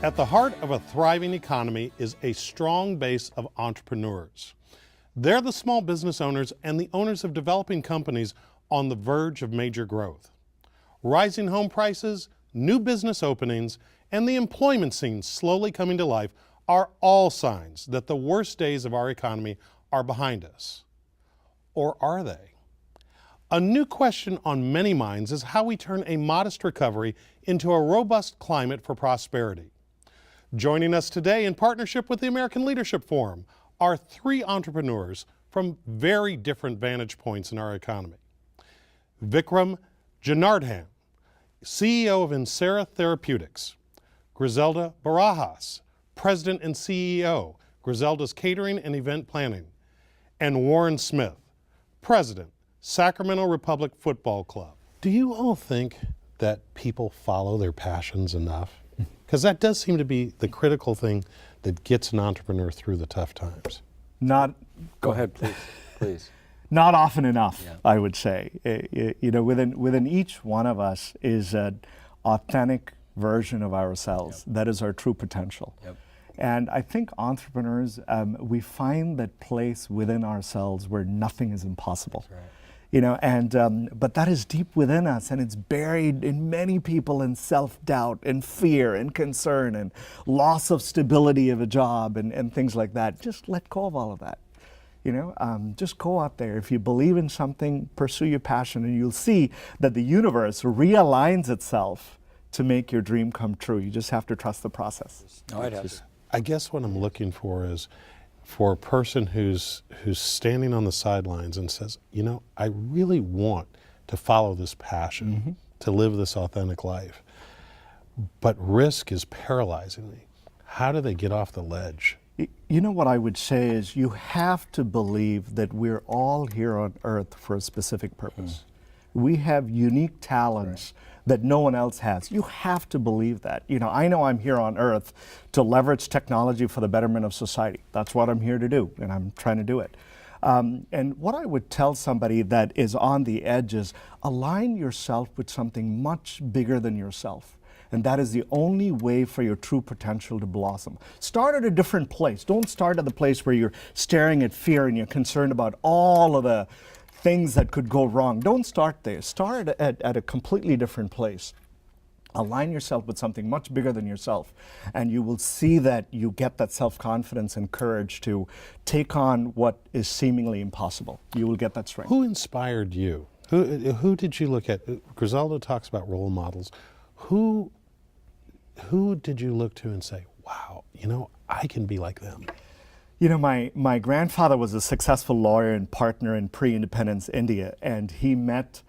At the heart of a thriving economy is a strong base of entrepreneurs. They're the small business owners and the owners of developing companies on the verge of major growth. Rising home prices, new business openings, and the employment scene slowly coming to life are all signs that the worst days of our economy are behind us. Or are they? A new question on many minds is how we turn a modest recovery into a robust climate for prosperity. Joining us today in partnership with the American Leadership Forum are three entrepreneurs from very different vantage points in our economy. Vikram Janardhan, CEO of Insera Therapeutics. Griselda Barajas, President and CEO, Griselda's Catering and Event Planning. And Warren Smith, President, Sacramento Republic Football Club. Do you all think that people follow their passions enough? Because that does seem to be the critical thing that gets an entrepreneur through the tough times. Go ahead, please. Not often enough, Yeah. I would say. Within each one of us is an authentic version of ourselves. Yep. That is our true potential. Yep. And I think entrepreneurs, we find that place within ourselves where nothing is impossible. That's right. But that is deep within us, and it's buried in many people in self-doubt and fear and concern and loss of stability of a job and things like that. Just let go of all of that. Just go out there. If you believe in something, pursue your passion, and you'll see that the universe realigns itself to make your dream come true. You just have to trust the process. No, I'd have to. I guess what I'm looking for is for a person who's standing on the sidelines and says, I really want to follow this passion, to live this authentic life, but risk is paralyzing me. How do they get off the ledge? What I would say is you have to believe that we're all here on earth for a specific purpose. We have unique talents that no one else has. You have to believe that. I know I'm here on earth to leverage technology for the betterment of society. That's what I'm here to do, and I'm trying to do it. And what I would tell somebody that is on the edge is align yourself with something much bigger than yourself. And that is the only way for your true potential to blossom. Start at a different place. Don't start at the place where you're staring at fear and you're concerned about all of the things that could go wrong. Don't start there. Start at a completely different place. Align yourself with something much bigger than yourself, and you will see that you get that self-confidence and courage to take on what is seemingly impossible. You will get that strength. Who inspired you? Who did you look at? Griselda talks about role models. Who did you look to and say, wow, I can be like them? My grandfather was a successful lawyer and partner in pre-independence India, and he met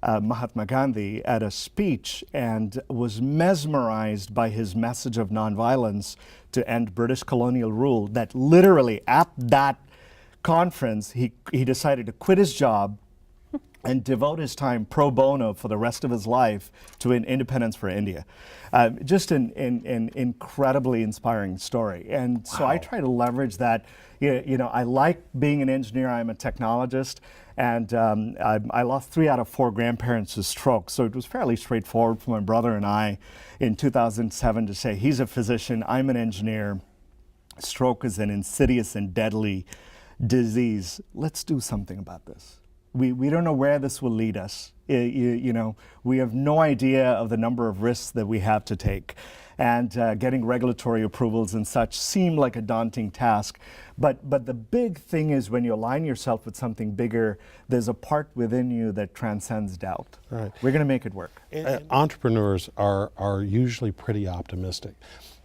Mahatma Gandhi at a speech and was mesmerized by his message of nonviolence to end British colonial rule, that literally at that conference, he decided to quit his job and devote his time pro bono for the rest of his life to an independence for India. Just an incredibly inspiring story. And so I try to leverage that. I like being an engineer. I'm a technologist. And I lost 3 out of 4 grandparents to stroke. So it was fairly straightforward for my brother and I in 2007 to say, he's a physician, I'm an engineer. Stroke is an insidious and deadly disease. Let's do something about this. We don't know where this will lead us. We have no idea of the number of risks that we have to take. And getting regulatory approvals and such seem like a daunting task. But the big thing is when you align yourself with something bigger, there's a part within you that transcends doubt. Right. We're going to make it work. Entrepreneurs are usually pretty optimistic.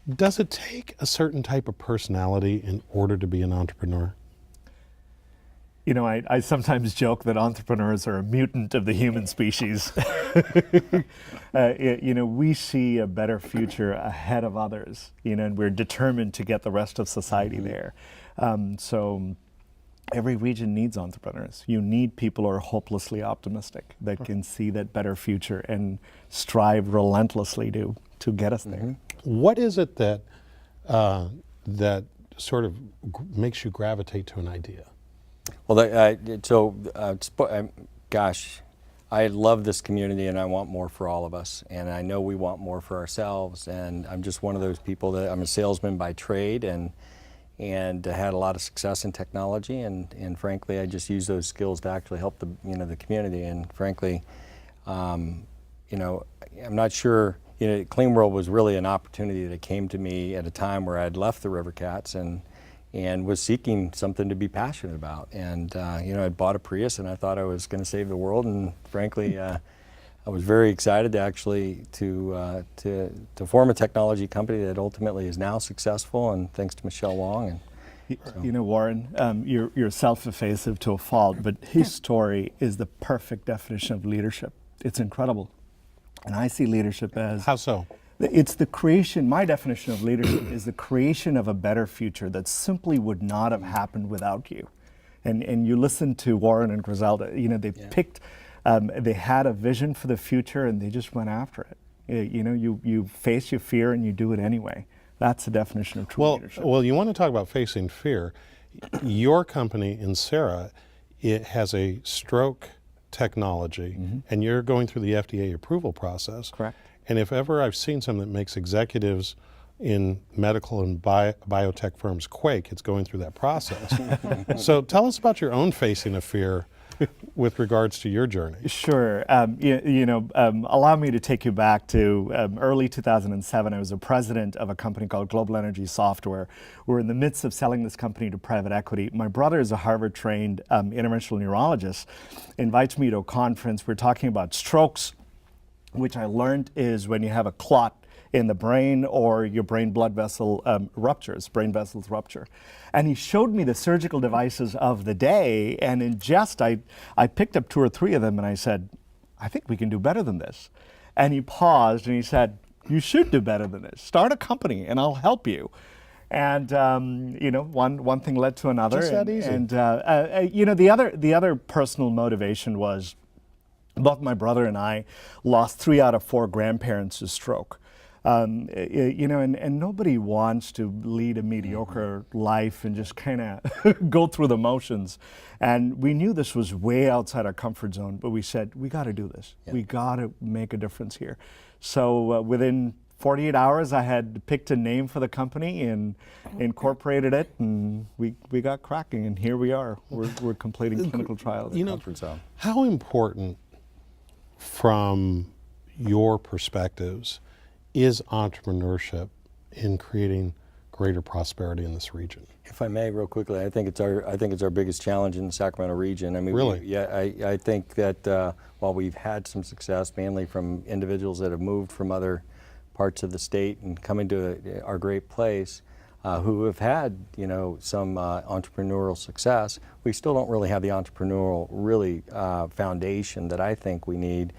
Does it take a certain type of personality in order to be an entrepreneur? I sometimes joke that entrepreneurs are a mutant of the human species. We see a better future ahead of others, and we're determined to get the rest of society there. So every region needs entrepreneurs. You need people who are hopelessly optimistic, that can see that better future and strive relentlessly to get us there. What is it that sort of makes you gravitate to an idea? Well, I love this community and I want more for all of us. And I know we want more for ourselves. And I'm just one of those people that I'm a salesman by trade and had a lot of success in technology. And frankly, I just use those skills to actually help the, the community. And frankly, I'm not sure, Clean World was really an opportunity that came to me at a time where I'd left the River Cats and was seeking something to be passionate about. And I'd bought a Prius and I thought I was going to save the world. And frankly, I was very excited to actually to form a technology company that ultimately is now successful. And thanks to Michelle Wong. And Warren, you're self-effacing to a fault, but his story is the perfect definition of leadership. It's incredible. And I see leadership as... How so? It's the creation, my definition of leadership is the creation of a better future that simply would not have happened without you. And you listen to Warren and Griselda, they picked, they had a vision for the future and they just went after it. You face your fear and you do it anyway. That's the definition of true leadership. Well, you want to talk about facing fear. Your company in Sarah, it has a stroke technology, and you're going through the FDA approval process. Correct. And if ever I've seen something that makes executives in medical and biotech firms quake, it's going through that process. So tell us about your own facing of fear with regards to your journey. Sure. Allow me to take you back to early 2007. I was a president of a company called Global Energy Software. We're in the midst of selling this company to private equity. My brother is a Harvard-trained interventional neurologist, invites me to a conference. We're talking about strokes, which I learned is when you have a clot in the brain or your brain blood vessel ruptures, brain vessels rupture. And he showed me the surgical devices of the day, and in jest, I picked up 2 or 3 of them and I said, I think we can do better than this. And he paused and he said, you should do better than this. Start a company and I'll help you. And one thing led to another. Just that easy. And the other personal motivation was both my brother and I lost 3 out of 4 grandparents to stroke. And nobody wants to lead a mediocre life and just kind of go through the motions. And we knew this was way outside our comfort zone, but we said, we got to do this. Yeah. We got to make a difference here. So within 48 hours, I had picked a name for the company and incorporated it, and we got cracking, and here we are. We're completing clinical trials. How important, from your perspectives, is entrepreneurship in creating greater prosperity in this region? If I may, real quickly, I think it's our biggest challenge in the Sacramento region. I mean, really? I think that while we've had some success, mainly from individuals that have moved from other parts of the state and coming to our great place, who have had some entrepreneurial success, we still don't really have the entrepreneurial foundation that I think we need.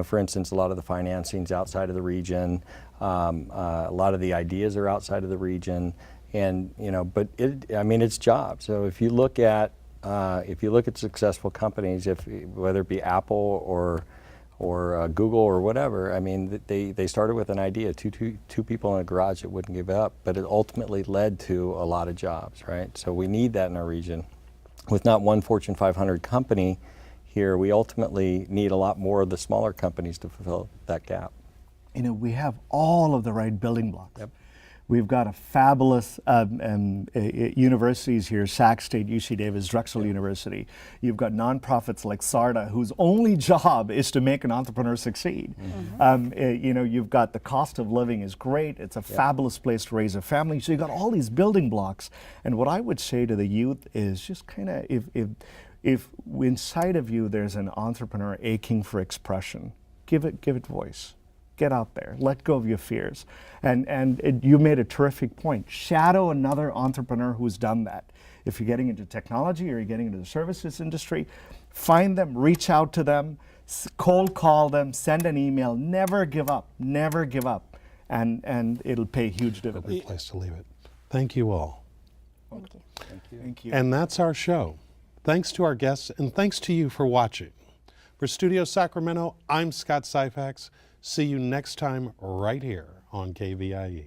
For instance, a lot of the financing's outside of the region, a lot of the ideas are outside of the region, and but it's jobs. So if you look at successful companies, whether it be Apple or Google or whatever, I mean, they started with an idea, two people in a garage that wouldn't give up, but it ultimately led to a lot of jobs, right? So we need that in our region. With not one Fortune 500 company here, we ultimately need a lot more of the smaller companies to fulfill that gap. We have all of the right building blocks. Yep. We've got a fabulous universities here, Sac State, UC Davis, Drexel University. You've got nonprofits like SARTA, whose only job is to make an entrepreneur succeed. You've got the cost of living is great. It's a fabulous place to raise a family. So you've got all these building blocks. And what I would say to the youth is just kind of, if inside of you there's an entrepreneur aching for expression, give it voice. Get out there, let go of your fears. And you made a terrific point. Shadow another entrepreneur who's done that. If you're getting into technology or you're getting into the services industry, find them, reach out to them, cold call them, send an email, never give up, and it'll pay huge dividends. A good place to leave it. Thank you all. Thank you. Thank you. And that's our show. Thanks to our guests, and thanks to you for watching. For Studio Sacramento, I'm Scott Syfax. See you next time right here on KVIE.